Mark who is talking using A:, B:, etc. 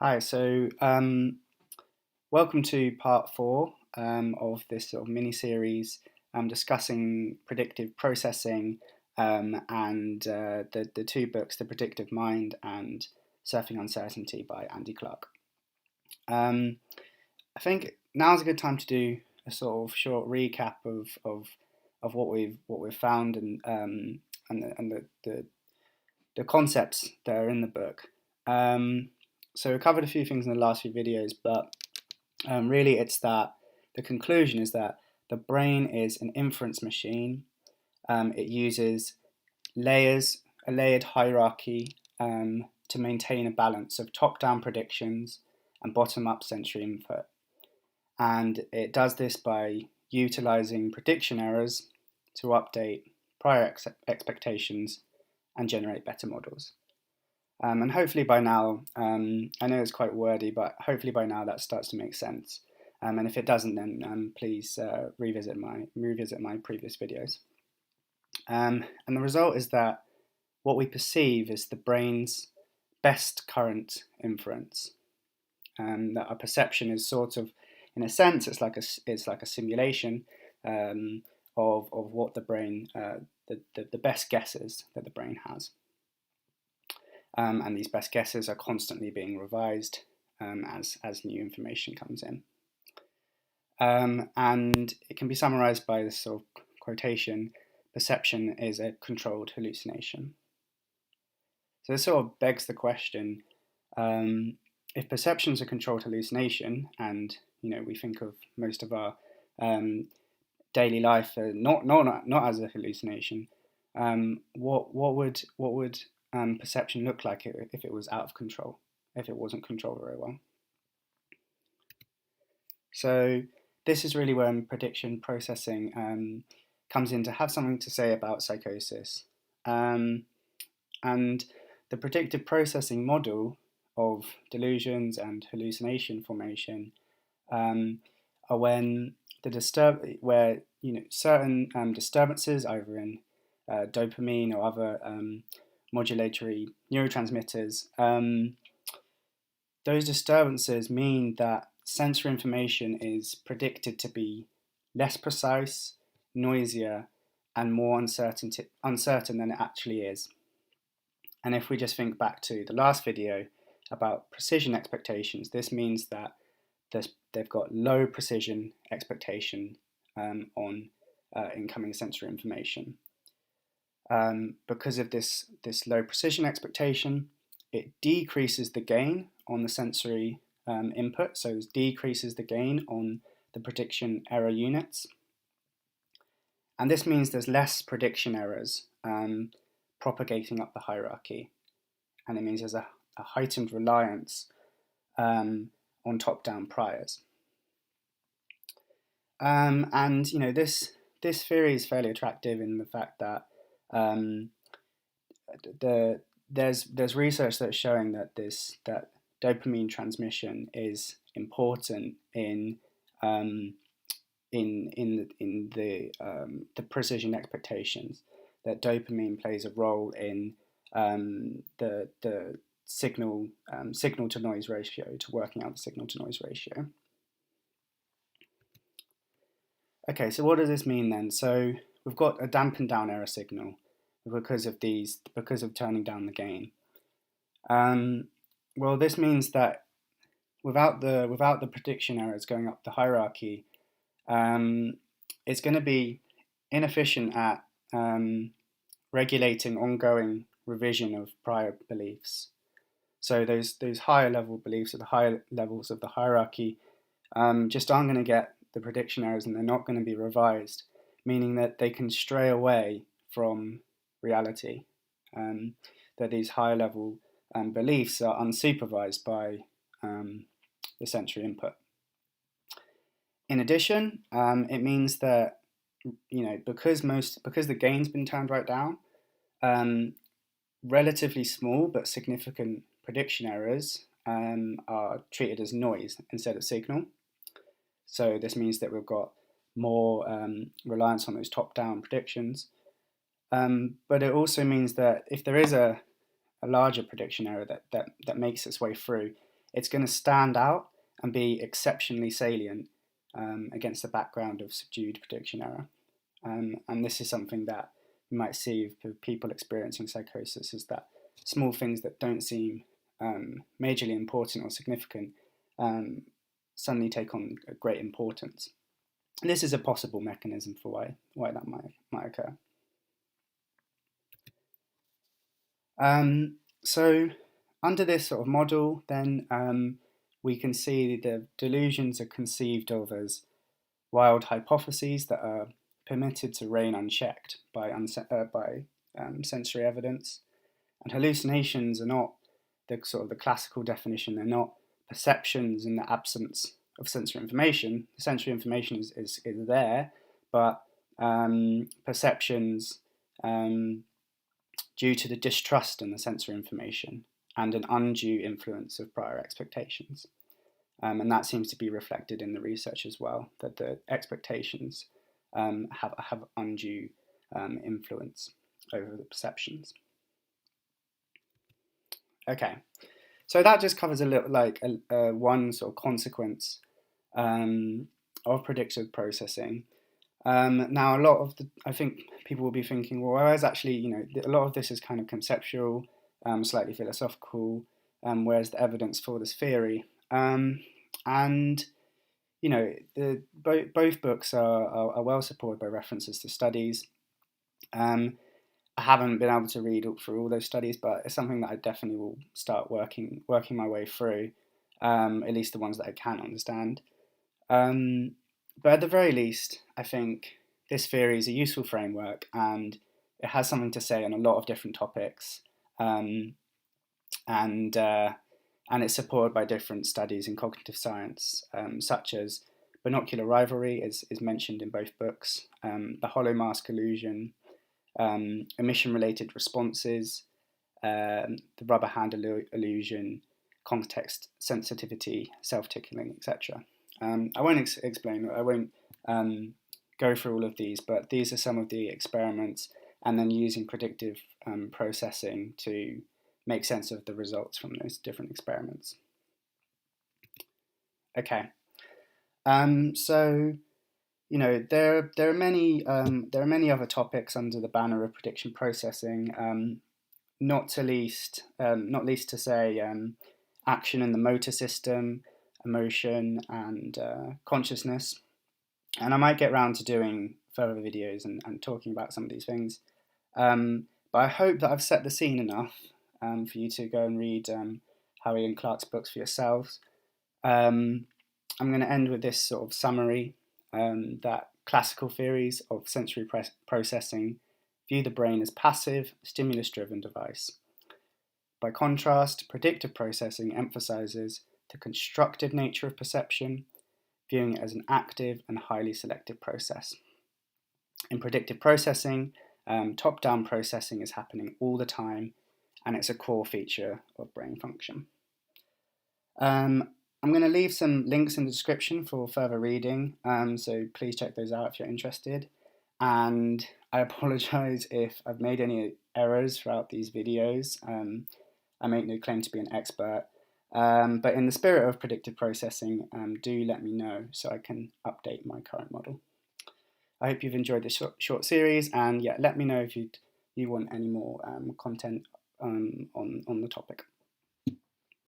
A: Hi, welcome to part four of this sort of mini series discussing predictive processing and the two books, The Predictive Mind and Surfing Uncertainty by Andy Clark. I think now's a good time to do a sort of short recap of what we've found and the concepts that are in the book. So we covered a few things in the last few videos, but really it's that the conclusion is that the brain is an inference machine. It uses layers, a layered hierarchy to maintain a balance of top-down predictions and bottom-up sensory input. And it does this by utilizing prediction errors to update prior expectations and generate better models. And hopefully by now, I know it's quite wordy, but hopefully by now that starts to make sense. And if it doesn't, then please revisit my previous videos. And the result is that what we perceive is the brain's best current inference. That our perception is sort of, in a sense, it's like a simulation of what the brain, the best guesses that the brain has. And these best guesses are constantly being revised as new information comes in. And it can be summarized by this sort of quotation: perception is a controlled hallucination. So this sort of begs the question, if perception is a controlled hallucination, and we think of most of our daily life not as a hallucination, what would perception look like if it was out of control, if it wasn't controlled very well? So this is really when prediction processing comes in to have something to say about psychosis. And the predictive processing model of delusions and hallucination formation are when certain disturbances, either in dopamine or other modulatory neurotransmitters, those disturbances mean that sensory information is predicted to be less precise, noisier, and more uncertain than it actually is. And if we just think back to the last video about precision expectations, this means that they've got low precision expectation on incoming sensory information. Because of this low precision expectation, it decreases the gain on the sensory input, so it decreases the gain on the prediction error units. And this means there's less prediction errors propagating up the hierarchy. And it means there's a heightened reliance on top-down priors. And this theory is fairly attractive in the fact that there's research that's showing that dopamine transmission is important in the precision expectations. That dopamine plays a role in the signal to noise ratio, to working out the signal to noise ratio. Okay, so what does this mean then? So we've got a dampened down error signal because of turning down the gain. Well, this means that without the prediction errors going up the hierarchy, it's going to be inefficient at regulating ongoing revision of prior beliefs. So those higher level beliefs at the higher levels of the hierarchy just aren't going to get the prediction errors, and they're not going to be revised, meaning that they can stray away from reality. That these higher level beliefs are unsupervised by the sensory input. In addition, it means that because the gain's been turned right down, relatively small but significant prediction errors are treated as noise instead of signal. So this means that we've got more reliance on those top-down predictions. But it also means that if there is a larger prediction error that makes its way through, it's going to stand out and be exceptionally salient against the background of subdued prediction error. And this is something that you might see with people experiencing psychosis, is that small things that don't seem majorly important or significant suddenly take on a great importance. And this is a possible mechanism for why that might occur. So under this sort of model, then we can see the delusions are conceived of as wild hypotheses that are permitted to reign unchecked by sensory evidence. And hallucinations are not the classical definition. They're not perceptions in the absence of sensory information. The sensory information is there, but perceptions due to the distrust in the sensory information and an undue influence of prior expectations. And that seems to be reflected in the research as well, that the expectations have undue influence over the perceptions. Okay, so that just covers a little, one sort of consequence of predictive processing. Now, I think people will be thinking, well, whereas actually, a lot of this is kind of conceptual, slightly philosophical, whereas the evidence for this theory. And both books are well supported by references to studies. I haven't been able to read through all those studies, but it's something that I definitely will start working my way through, at least the ones that I can understand. But at the very least, I think this theory is a useful framework, and it has something to say on a lot of different topics, and it's supported by different studies in cognitive science, such as binocular rivalry is mentioned in both books, the hollow mask illusion, emission-related responses, the rubber hand illusion, context sensitivity, self-tickling, etc. I won't explain. I won't go through all of these, but these are some of the experiments, and then using predictive processing to make sense of the results from those different experiments. Okay, so there are many other topics under the banner of prediction processing. Not least to say action in the motor system, emotion, and consciousness. And I might get round to doing further videos and talking about some of these things. But I hope that I've set the scene enough for you to go and read Howie and Clark's books for yourselves. I'm going to end with this sort of summary, that classical theories of sensory processing view the brain as passive, stimulus-driven device. By contrast, predictive processing emphasizes the constructive nature of perception, viewing it as an active and highly selective process. In predictive processing, top-down processing is happening all the time, and it's a core feature of brain function. I'm going to leave some links in the description for further reading, so please check those out if you're interested. And I apologise if I've made any errors throughout these videos. I make no claim to be an expert, but in the spirit of predictive processing, do let me know so I can update my current model. I hope you've enjoyed this short series, and yeah, let me know if you want any more content on the topic.